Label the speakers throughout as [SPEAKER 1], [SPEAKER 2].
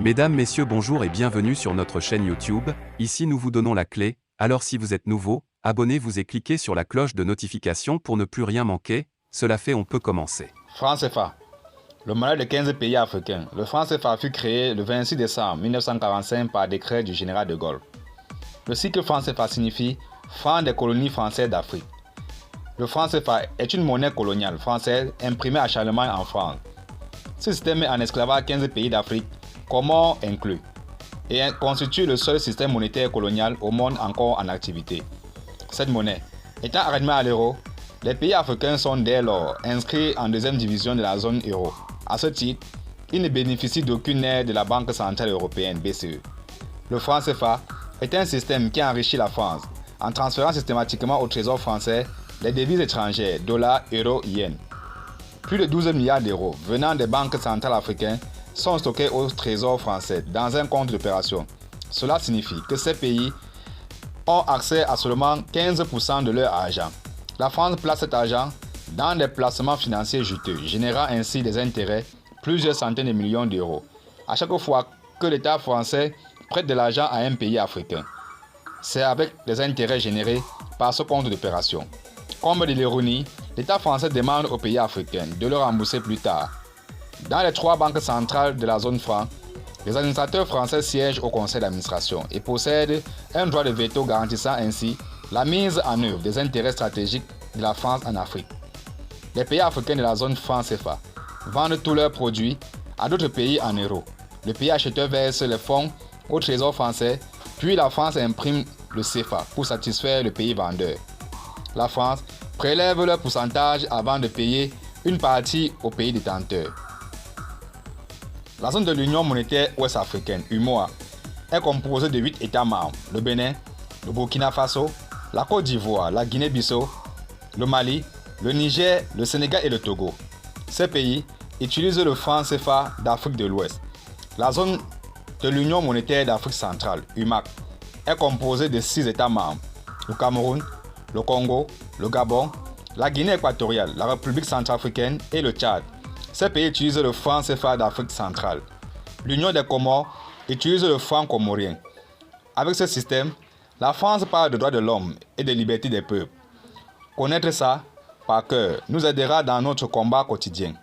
[SPEAKER 1] Mesdames, Messieurs, bonjour et bienvenue sur notre chaîne YouTube. Ici nous vous donnons la clé, alors si vous êtes nouveau, abonnez-vous et cliquez sur la cloche de notification pour ne plus rien manquer. Cela fait, on peut commencer.
[SPEAKER 2] Franc CFA. Le monnaie de 15 pays africains. Le franc CFA fut créé le 26 décembre 1945 par décret du général de Gaulle. Le cycle franc CFA signifie franc des colonies françaises d'Afrique. Le franc CFA est une monnaie coloniale française imprimée à Charlemagne en France. Ce système met en esclavage 15 pays d'Afrique, Comores inclus, et constitue le seul système monétaire colonial au monde encore en activité. Cette monnaie étant arrêtée à l'euro, les pays africains sont dès lors inscrits en deuxième division de la zone euro. À ce titre, ils ne bénéficient d'aucune aide de la Banque centrale européenne (BCE). Le franc CFA est un système qui enrichit la France en transférant systématiquement au trésor français les devises étrangères, dollars, euros, yens. Plus de 12 milliards d'euros venant des banques centrales africaines sont stockés au trésor français dans un compte d'opération. Cela signifie que ces pays ont accès à seulement 15% de leur argent. La France place cet argent dans des placements financiers juteux, générant ainsi des intérêts plusieurs centaines de millions d'euros à chaque fois que l'État français prête de l'argent à un pays africain. C'est avec les intérêts générés par ce compte d'opération. Comme de l'ironie, l'État français demande aux pays africains de le rembourser plus tard. Dans les 3 banques centrales de la zone franc, les administrateurs français siègent au conseil d'administration et possèdent un droit de veto garantissant ainsi la mise en œuvre des intérêts stratégiques de la France en Afrique. Les pays africains de la zone franc CFA vendent tous leurs produits à d'autres pays en euros. Le pays acheteur verse les fonds au trésor français, puis la France imprime le CFA pour satisfaire le pays vendeur. La France prélève leur pourcentage avant de payer une partie au pays détenteur. La zone de l'Union monétaire ouest-africaine, UMOA, est composée de 8 États membres: le Bénin, le Burkina Faso, la Côte d'Ivoire, la Guinée-Bissau, le Mali, le Niger, le Sénégal et le Togo. Ces pays utilisent le franc CFA d'Afrique de l'Ouest. La zone de l'Union monétaire d'Afrique centrale, UMAC, est composée de 6 États membres: le Cameroun, le Congo, le Gabon, la Guinée équatoriale, la République centrafricaine et le Tchad. Ces pays utilisent le franc CFA d'Afrique centrale. L'Union des Comores utilise le franc comorien. Avec ce système, la France parle de droits de l'homme et de liberté des peuples. Connaître ça par cœur nous aidera dans notre combat quotidien.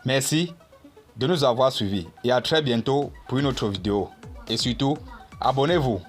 [SPEAKER 2] Merci de nous avoir suivis et à très bientôt pour une autre vidéo. Et surtout, abonnez-vous.